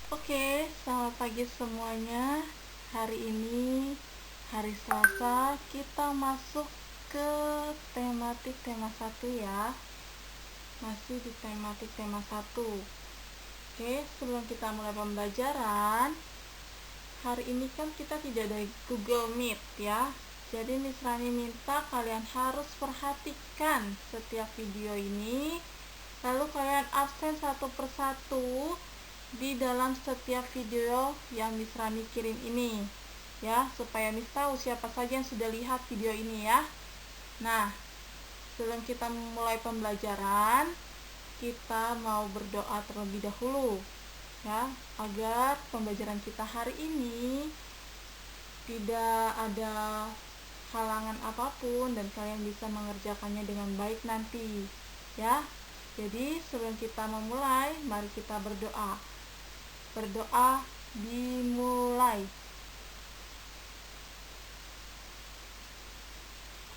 Oke, selamat pagi semuanya. Hari ini, hari Selasa, kita masuk ke tema 1 ya. Masih di tema 1. Oke, sebelum kita mulai pembelajaran, hari ini kan kita tidak ada Google Meet ya. Jadi Miss Rani minta kalian harus perhatikan setiap video ini. Lalu kalian absen satu persatu di dalam setiap video yang Miss Rani kirim ini ya, supaya Miss tahu siapa saja yang sudah lihat video ini ya. Nah, sebelum kita mulai pembelajaran, kita mau berdoa terlebih dahulu ya, agar pembelajaran kita hari ini tidak ada halangan apapun dan kalian bisa mengerjakannya dengan baik nanti ya. Jadi sebelum kita memulai, mari kita berdoa. Berdoa dimulai.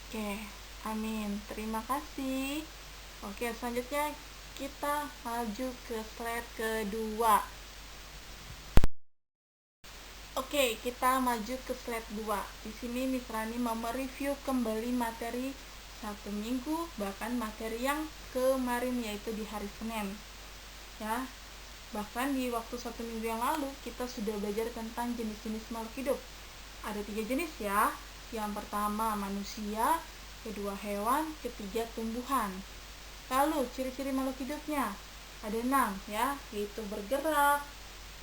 Oke, amin. Terima kasih. Oke, selanjutnya kita maju ke slide kedua. Oke, kita maju ke slide 2. Di sini Miss Rani mau mereview kembali materi satu minggu, bahkan materi yang kemarin yaitu di hari Senin. Ya, bahkan di waktu 1 minggu yang lalu kita sudah belajar tentang jenis-jenis makhluk hidup. Ada 3 jenis ya. Yang pertama manusia, kedua hewan, ketiga tumbuhan. Lalu ciri-ciri makhluk hidupnya ada 6 ya, yaitu bergerak,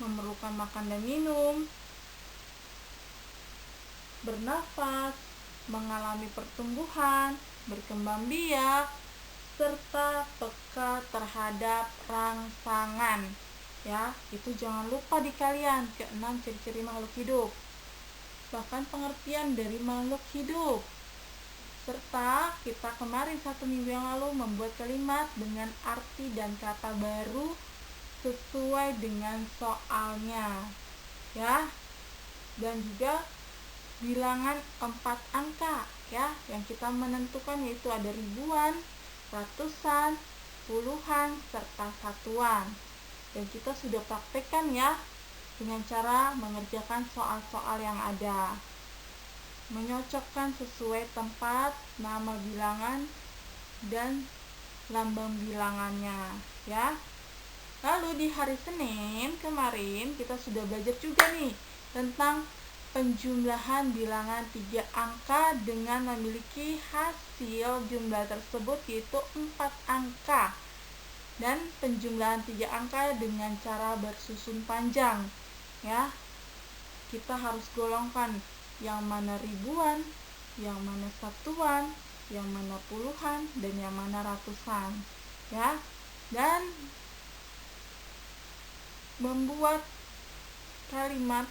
memerlukan makan dan minum, bernafas, mengalami pertumbuhan, berkembang biak, serta peka terhadap rangsangan. Ya, itu jangan lupa di kalian, ke-6 ciri-ciri makhluk hidup. Bahkan pengertian dari makhluk hidup. Serta kita kemarin 1 minggu yang lalu membuat kalimat dengan arti dan kata baru sesuai dengan soalnya. Ya. Dan juga bilangan 4 angka ya, yang kita menentukan yaitu ada ribuan, ratusan, puluhan, serta satuan. Dan kita sudah praktekkan ya dengan cara mengerjakan soal-soal yang ada, menyocokkan sesuai tempat, nama bilangan, dan lambang bilangannya ya. Lalu di hari Senin kemarin kita sudah belajar juga nih tentang penjumlahan bilangan 3 angka dengan memiliki hasil jumlah tersebut yaitu 4 angka, dan penjumlahan 3 angka dengan cara bersusun panjang ya. Kita harus golongkan yang mana ribuan, yang mana satuan, yang mana puluhan, dan yang mana ratusan ya. Dan membuat kalimat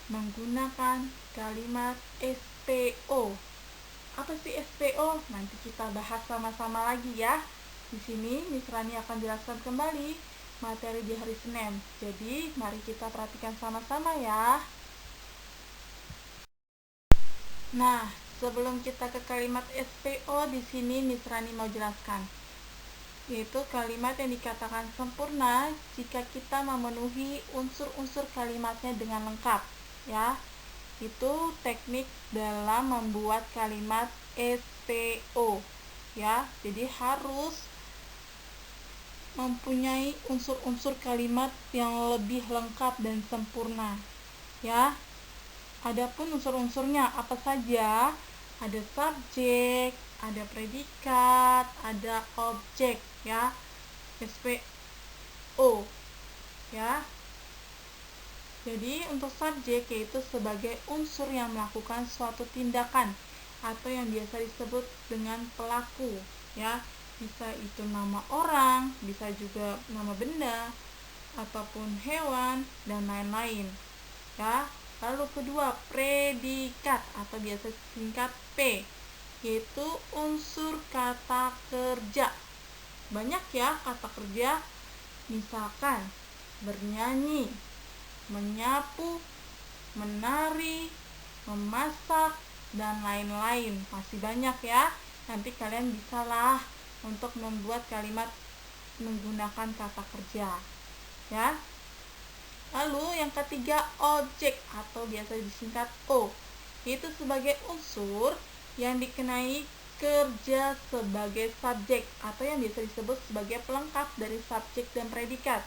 menggunakan kalimat SPO. Apa sih SPO? Nanti kita bahas sama-sama lagi ya. Di sini Miss Rani akan jelaskan kembali materi di hari Senin. Jadi, mari kita perhatikan sama-sama ya. Nah, sebelum kita ke kalimat SPO, di sini Miss Rani mau jelaskan, yaitu kalimat yang dikatakan sempurna jika kita memenuhi unsur-unsur kalimatnya dengan lengkap ya. Itu teknik dalam membuat kalimat SPO ya. Jadi harus mempunyai unsur-unsur kalimat yang lebih lengkap dan sempurna ya. Adapun unsur-unsurnya apa saja? Ada subjek, ada predikat, ada objek ya. SPO ya. Jadi untuk subjek yaitu sebagai unsur yang melakukan suatu tindakan atau yang biasa disebut dengan pelaku ya. Bisa itu nama orang, bisa juga nama benda ataupun hewan dan lain-lain ya. Lalu kedua, predikat atau biasa singkat P, yaitu unsur kata kerja. Banyak ya kata kerja, misalkan bernyanyi, menyapu, menari, memasak, dan lain-lain. Masih banyak ya. Nanti kalian bisalah untuk membuat kalimat menggunakan kata kerja ya. Lalu yang ketiga, objek atau biasa disingkat O, yaitu sebagai unsur yang dikenai kerja sebagai subjek atau yang biasa disebut sebagai pelengkap dari subjek dan predikat.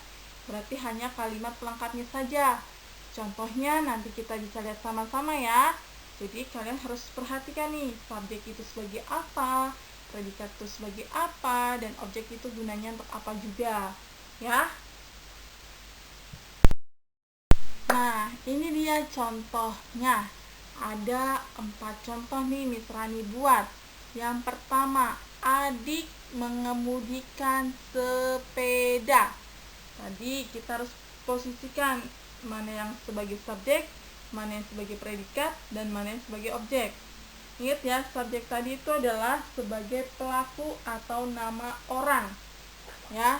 Berarti hanya kalimat pelengkapnya saja. Contohnya nanti kita bisa lihat sama-sama ya. Jadi kalian harus perhatikan nih, subjek itu sebagai apa, predikat itu sebagai apa, dan objek itu gunanya untuk apa juga. Ya. Nah, ini dia contohnya. Ada 4 contoh nih Miss Rani buat. Yang pertama, adik mengemudikan sepeda. Tadi kita harus posisikan mana yang sebagai subjek, mana yang sebagai predikat, dan mana yang sebagai objek. Ingat ya, subjek tadi itu adalah sebagai pelaku atau nama orang. Ya,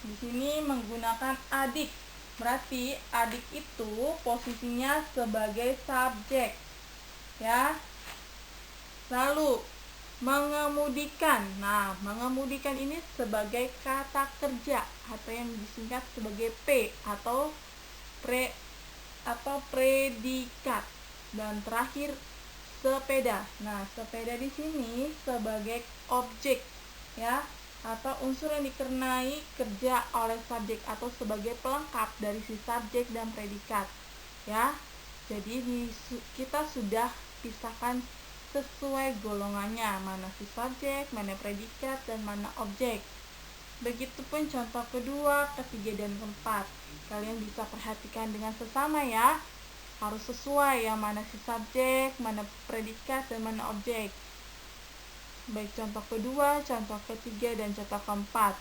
di sini menggunakan adik. Berarti adik itu posisinya sebagai subjek. Ya. Lalu mengemudikan. Nah, mengemudikan ini sebagai kata kerja atau yang disingkat sebagai P atau predikat. Dan terakhir sepeda. Nah, sepeda di sini sebagai objek ya, atau unsur yang dikenai kerja oleh subjek atau sebagai pelengkap dari si subjek dan predikat ya. Jadi kita sudah pisahkan sesuai golongannya, mana si subjek, mana predikat, dan mana objek. Begitupun contoh kedua, ketiga, dan keempat. Kalian bisa perhatikan dengan sesama ya. Harus sesuai ya, mana si subjek, mana predikat, dan mana objek. Baik contoh kedua, contoh ketiga, dan contoh keempat.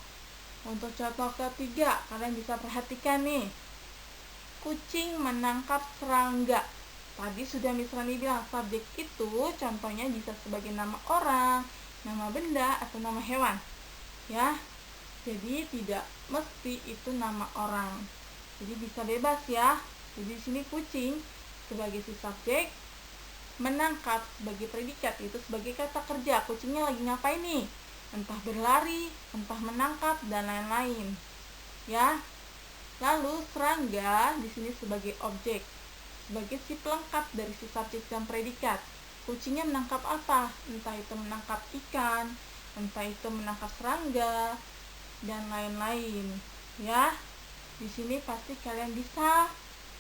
Untuk contoh ketiga, kalian bisa perhatikan nih. Kucing menangkap serangga. Tadi sudah Miss Rani bilang, subjek itu contohnya bisa sebagai nama orang, nama benda, atau nama hewan. Ya, jadi tidak mesti itu nama orang. Jadi bisa bebas ya. Jadi di sini kucing sebagai si subjek, menangkap sebagai predikat, itu sebagai kata kerja. Kucingnya lagi ngapain nih? Entah berlari, entah menangkap, dan lain-lain. Ya. Lalu serangga di sini sebagai objek, sebagai si pelengkap dari si subjek dan predikat. Kucingnya menangkap apa? Entah itu menangkap ikan, entah itu menangkap serangga, dan lain-lain. Ya, di sini pasti kalian bisa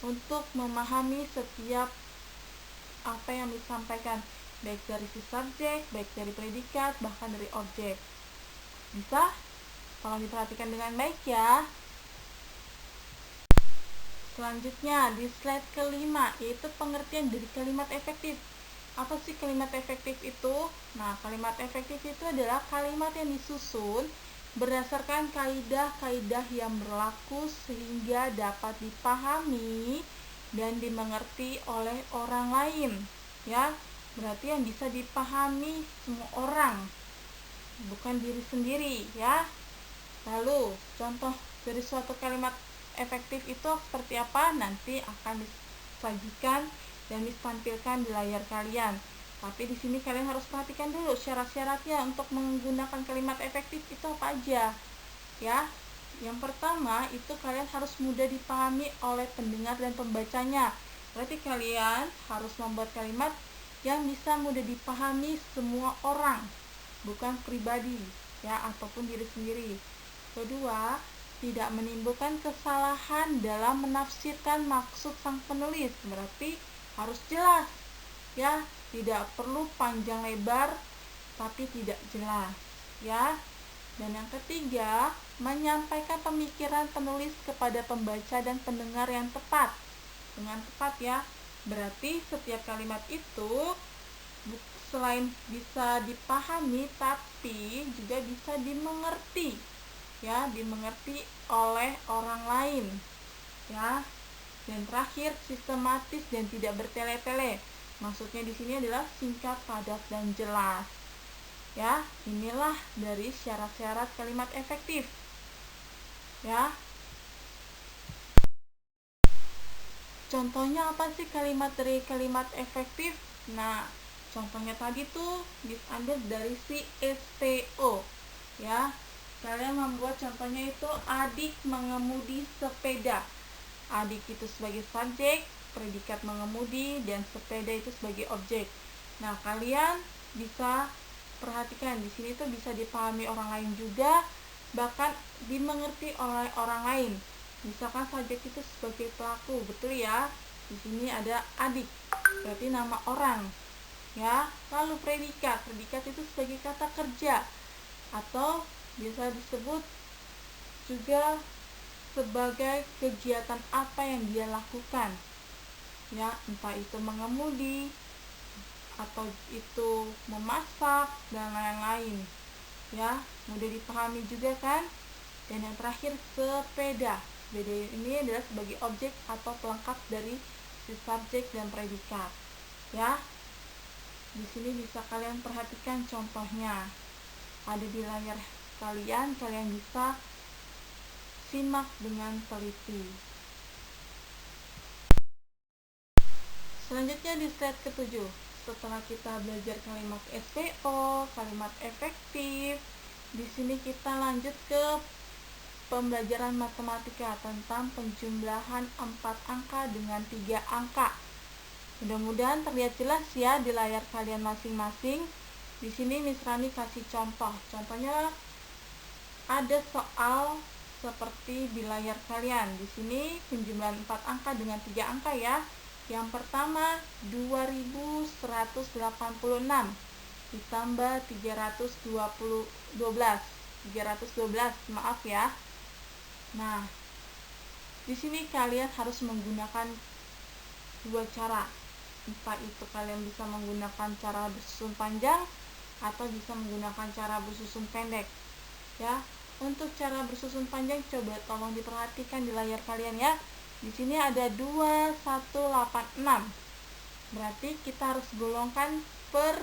untuk memahami setiap apa yang disampaikan, baik dari si subjek, baik dari predikat, bahkan dari objek. Bisa? Tolong diperhatikan dengan baik ya. Selanjutnya di slide kelima, yaitu pengertian dari kalimat efektif. Apa sih kalimat efektif itu? Nah, kalimat efektif itu adalah kalimat yang disusun berdasarkan kaidah-kaidah yang berlaku sehingga dapat dipahami dan dimengerti oleh orang lain. Ya, berarti yang bisa dipahami semua orang, bukan diri sendiri ya. Lalu, contoh dari suatu kalimat efektif itu seperti apa? Nanti akan disajikan dan ditampilkan di layar kalian. Tapi di sini kalian harus perhatikan dulu syarat-syaratnya untuk menggunakan kalimat efektif itu apa aja. Ya. Yang pertama, itu kalian harus mudah dipahami oleh pendengar dan pembacanya. Berarti kalian harus membuat kalimat yang bisa mudah dipahami semua orang, bukan pribadi ya, ataupun diri sendiri. Kedua, tidak menimbulkan kesalahan dalam menafsirkan maksud sang penulis. Berarti harus jelas ya, tidak perlu panjang lebar tapi tidak jelas ya. Dan yang ketiga, menyampaikan pemikiran penulis kepada pembaca dan pendengar yang tepat, dengan tepat ya. Berarti setiap kalimat itu selain bisa dipahami tapi juga bisa dimengerti ya, dimengerti oleh orang lain ya. Dan terakhir, sistematis dan tidak bertele-tele. Maksudnya di sini adalah singkat, padat, dan jelas ya. Inilah dari syarat-syarat kalimat efektif ya. Contohnya apa sih kalimat dari kalimat efektif? Nah, contohnya tadi tuh diambil dari si STO ya. Kalian membuat contohnya itu adik mengemudi sepeda. Adik itu sebagai subjek, predikat mengemudi, dan sepeda itu sebagai objek. Nah, kalian bisa perhatikan di sini tuh bisa dipahami orang lain juga, bahkan dimengerti oleh orang lain. Misalkan subjek itu sebagai pelaku, betul ya? Di sini ada adik, berarti nama orang, ya. Lalu predikat, predikat itu sebagai kata kerja atau bisa disebut juga sebagai kegiatan apa yang dia lakukan, ya, entah itu mengemudi atau itu memasak dan lain-lain, ya. Mudah dipahami juga kan? Dan yang terakhir sepeda. Sepeda ini adalah sebagai objek atau pelengkap dari si subjek dan predikat, ya. Di sini bisa kalian perhatikan contohnya ada di layar kalian bisa simak dengan teliti. Selanjutnya di slide ke-7, setelah kita belajar kalimat SPO, kalimat efektif, di sini kita lanjut ke pembelajaran matematika tentang penjumlahan 4 angka dengan 3 angka. Mudah-mudahan terlihat jelas ya di layar kalian masing-masing. Di sini Miss Rani kasih contoh. Contohnya ada soal seperti di layar kalian. Di sini penjumlahan 4 angka dengan 3 angka ya. Yang pertama 2186 ditambah 312, maaf ya. Nah, di sini kalian harus menggunakan dua cara. Entah itu kalian bisa menggunakan cara bersusun panjang atau bisa menggunakan cara bersusun pendek. Ya, untuk cara bersusun panjang coba tolong diperhatikan di layar kalian ya. Di sini ada 2186. Berarti kita harus golongkan per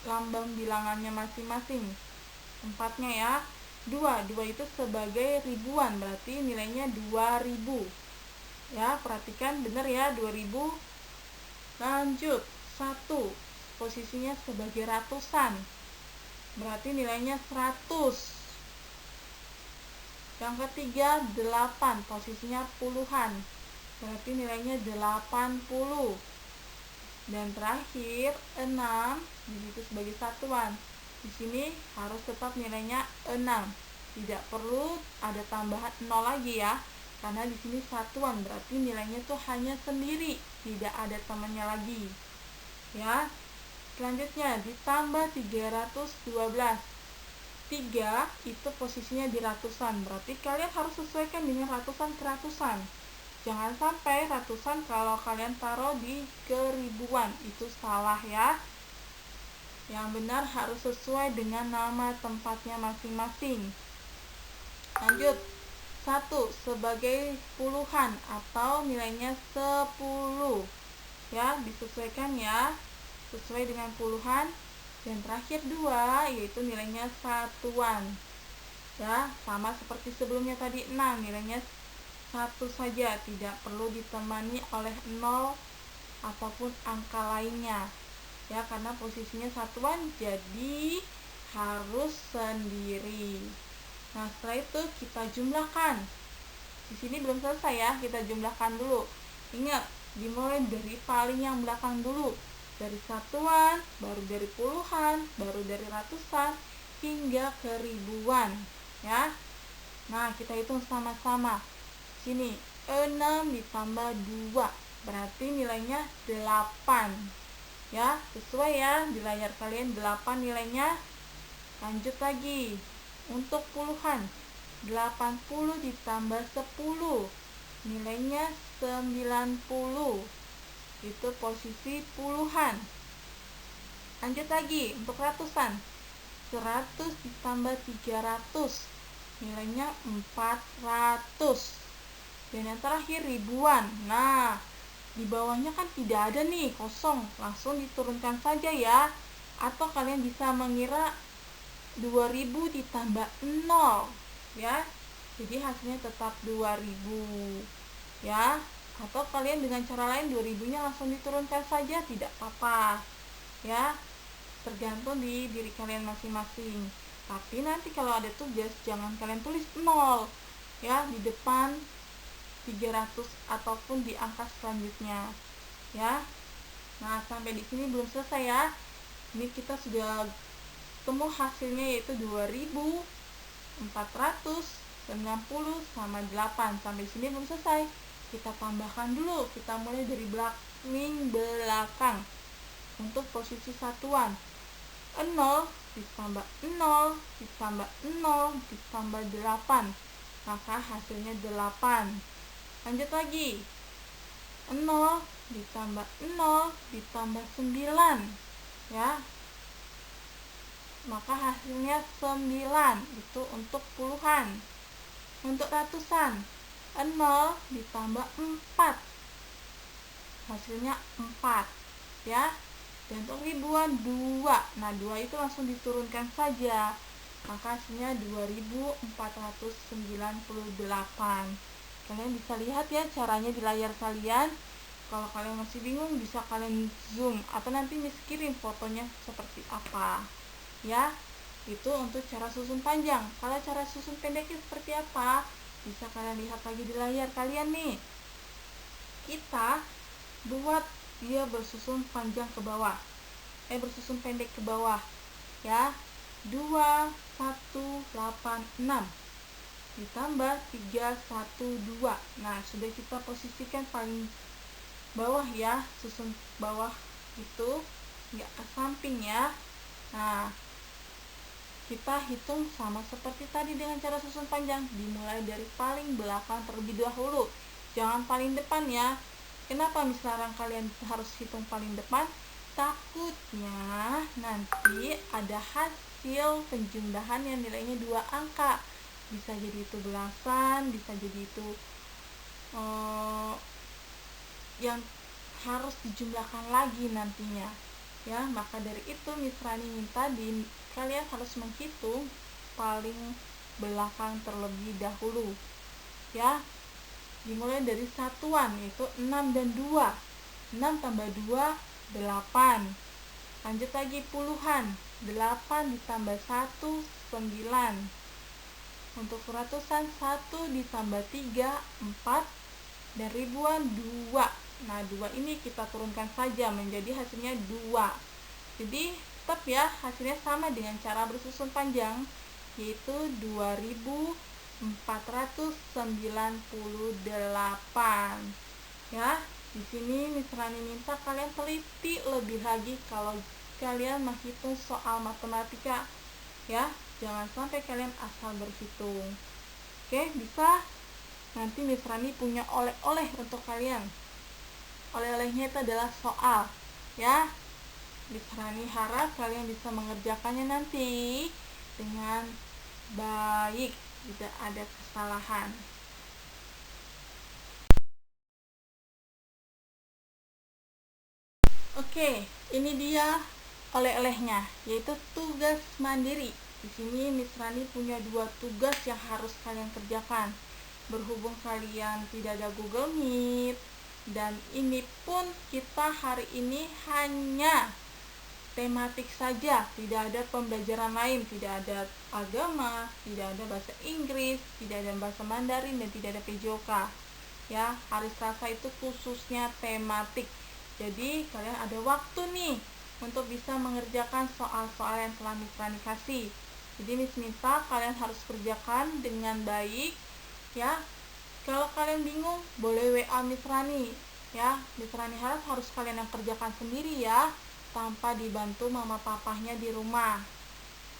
lambang bilangannya masing-masing. Empatnya ya. 2 itu sebagai ribuan, berarti nilainya 2000. Ya, perhatikan benar ya, 2000. Lanjut, 1 posisinya sebagai ratusan, berarti nilainya 100. Yang ketiga 8 posisinya puluhan, berarti nilainya 80. Dan terakhir 6 disitu sebagai satuan. Di sini harus tetap nilainya 6. Tidak perlu ada tambahan 0 lagi ya. Karena di sini satuan, berarti nilainya tuh hanya sendiri, tidak ada temannya lagi. Ya. Selanjutnya ditambah 312. 3 itu posisinya di ratusan, berarti kalian harus sesuaikan dengan ratusan ke ratusan. Jangan sampai ratusan kalau kalian taruh di keribuan, itu salah ya. Yang benar harus sesuai dengan nama tempatnya masing-masing. Lanjut, 1 sebagai puluhan atau nilainya 10. Ya, disesuaikan ya, sesuai dengan puluhan. Dan terakhir 2 yaitu nilainya satuan. Ya, sama seperti sebelumnya tadi 6, nilainya 1 saja, tidak perlu ditemani oleh 0 ataupun angka lainnya. Ya, karena posisinya satuan jadi harus sendiri. Nah, setelah itu kita jumlahkan. Di sini belum selesai ya, kita jumlahkan dulu. Ingat, dimulai dari paling yang belakang dulu. Dari satuan, baru dari puluhan, baru dari ratusan, hingga ke ribuan. Ya. Nah, kita hitung sama-sama. Sini, 6 ditambah 2, berarti nilainya 8. Ya, sesuai ya, di layar kalian 8 nilainya. Lanjut lagi. Untuk puluhan, 80 ditambah 10, nilainya 90. Itu posisi puluhan. Lanjut lagi untuk ratusan, 100 ditambah 300, nilainya 400. Dan yang terakhir ribuan. Nah, di bawahnya kan tidak ada nih, kosong, langsung diturunkan saja ya. Atau kalian bisa mengira 2000 ditambah 0 ya, jadi hasilnya tetap 2000 ya. Atau kalian dengan cara lain 2000 nya langsung diturunkan saja, tidak apa-apa ya, tergantung di diri kalian masing-masing. Tapi nanti kalau ada tugas jangan kalian tulis 0 ya di depan 300 ataupun di angka selanjutnya ya. Nah, sampai di sini belum selesai ya. Ini kita sudah temu hasilnya yaitu 2490 sama 8. Sampai di sini belum selesai. Kita tambahkan dulu. Kita mulai dari belakang. Untuk posisi satuan 0 ditambah 0 ditambah 0 ditambah 8, maka hasilnya 8. Lanjut lagi, 0 ditambah 0 ditambah 9 ya, maka hasilnya 9. Itu untuk puluhan. Untuk ratusan 0 ditambah 4, hasilnya 4 ya. Dan untuk ribuan 2. Nah, 2 itu langsung diturunkan saja. Maka hasilnya 2498. Kalian bisa lihat ya caranya di layar kalian. Kalau kalian masih bingung bisa kalian zoom atau nanti Miss kirim fotonya seperti apa. Ya, itu untuk cara susun panjang. Kalau cara susun pendeknya seperti apa? Bisa kalian lihat lagi di layar kalian nih. Kita buat dia bersusun panjang ke bawah, bersusun pendek ke bawah ya. 2 1 8 6 ditambah 3 1 2. Nah, sudah kita posisikan paling bawah ya, susun bawah itu nggak ke samping ya. Nah, kita hitung sama seperti tadi dengan cara susun panjang, dimulai dari paling belakang terlebih dahulu, jangan paling depan ya. Kenapa misalnya kalian harus hitung paling depan? Takutnya nanti ada hasil penjumlahan yang nilainya 2 angka. Bisa jadi itu belasan, bisa jadi itu yang harus dijumlahkan lagi nantinya ya. Maka dari itu Miss Rani minta kalian harus menghitung paling belakang terlebih dahulu ya. Dimulai dari satuan yaitu 6 dan 2. 6 tambah 2 8. Lanjut lagi puluhan, 8 ditambah 1 9. Untuk ratusan 1 ditambah 3 4. Dan ribuan 2. Nah, 2 ini kita turunkan saja menjadi hasilnya 2. Jadi tetap ya hasilnya sama dengan cara bersusun panjang, yaitu 2498 ya. Di sini Miss Rani minta kalian teliti lebih lagi kalau kalian menghitung soal matematika ya. Jangan sampai kalian asal berhitung. Oke, bisa. Nanti Miss Rani punya oleh-oleh untuk kalian. Oleh-olehnya itu adalah soal ya. Miss Rani harap kalian bisa mengerjakannya nanti dengan baik, tidak ada kesalahan. Oke, ini dia oleh-olehnya, yaitu tugas mandiri. Di sini Miss Rani punya 2 tugas yang harus kalian kerjakan. Berhubung kalian tidak ada Google Meet, dan ini pun kita hari ini hanya tematik saja, tidak ada pembelajaran lain, tidak ada agama, tidak ada bahasa Inggris, tidak ada bahasa Mandarin, dan tidak ada PJOK ya. Hari Selasa itu khususnya tematik. Jadi kalian ada waktu nih untuk bisa mengerjakan soal-soal yang telah Miss Rani kasih. Jadi Miss minta kalian harus kerjakan dengan baik ya. Kalau kalian bingung boleh WA Miss Rani ya. Miss Rani harus kalian yang kerjakan sendiri ya, tanpa dibantu mama papahnya di rumah.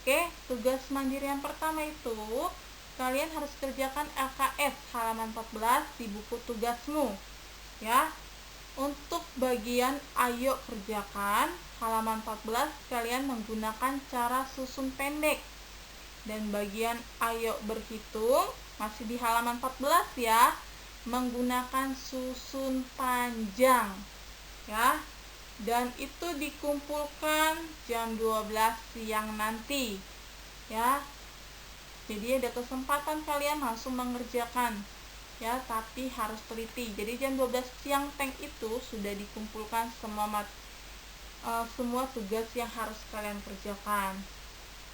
Oke, tugas mandiri yang pertama itu kalian harus kerjakan LKS halaman 14 di buku tugasmu ya. Untuk bagian ayo kerjakan halaman 14 kalian menggunakan cara susun pendek, dan bagian ayo berhitung masih di halaman 14 ya, menggunakan susun panjang ya. Dan itu dikumpulkan jam 12 siang nanti ya. Jadi ada kesempatan kalian langsung mengerjakan ya, tapi harus teliti. Jadi jam 12 siang itu sudah dikumpulkan semua tugas yang harus kalian kerjakan.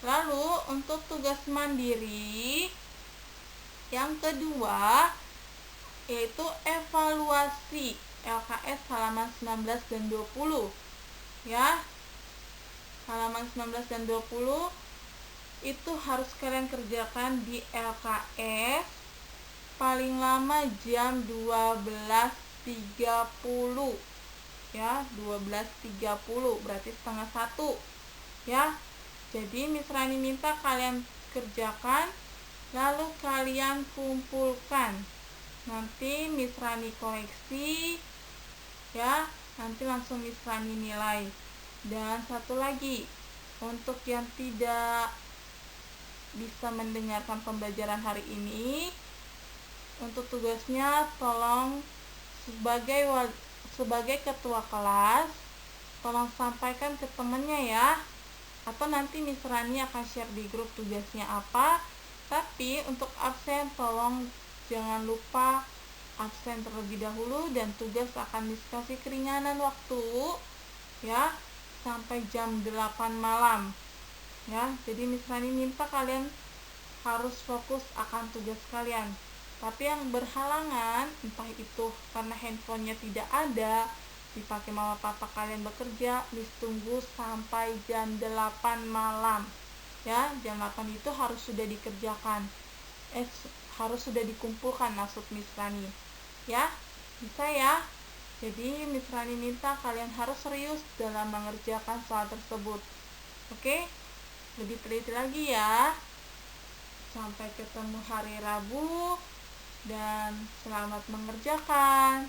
Lalu untuk tugas mandiri yang kedua, yaitu evaluasi LKS halaman 19 dan 20 ya. Halaman 19 dan 20 itu harus kalian kerjakan di LKS paling lama jam 12.30 ya, 12.30 berarti setengah 1 ya. Jadi Miss Rani minta kalian kerjakan lalu kalian kumpulkan, nanti Miss Rani koreksi ya, nanti langsung Miss Rani nilai. Dan satu lagi, untuk yang tidak bisa mendengarkan pembelajaran hari ini, untuk tugasnya tolong sebagai ketua kelas tolong sampaikan ke temennya ya, atau nanti Miss Rani akan share di grup tugasnya apa. Tapi untuk absen tolong jangan lupa absen terlebih dahulu, dan tugas akan dikasih keringanan waktu ya sampai jam 8 malam ya. Jadi Miss Rani minta kalian harus fokus akan tugas kalian. Tapi yang berhalangan, entah itu karena handphonenya tidak ada, dipakai mama papa kalian bekerja, Miss tunggu sampai jam 8 malam ya. Jam 8 itu harus sudah dikerjakan, harus sudah dikumpulkan maksud Miss Rani ya. Bisa ya. Jadi Miss Rani minta kalian harus serius dalam mengerjakan soal tersebut. Oke, lebih teliti lagi ya. Sampai ketemu hari Rabu dan selamat mengerjakan.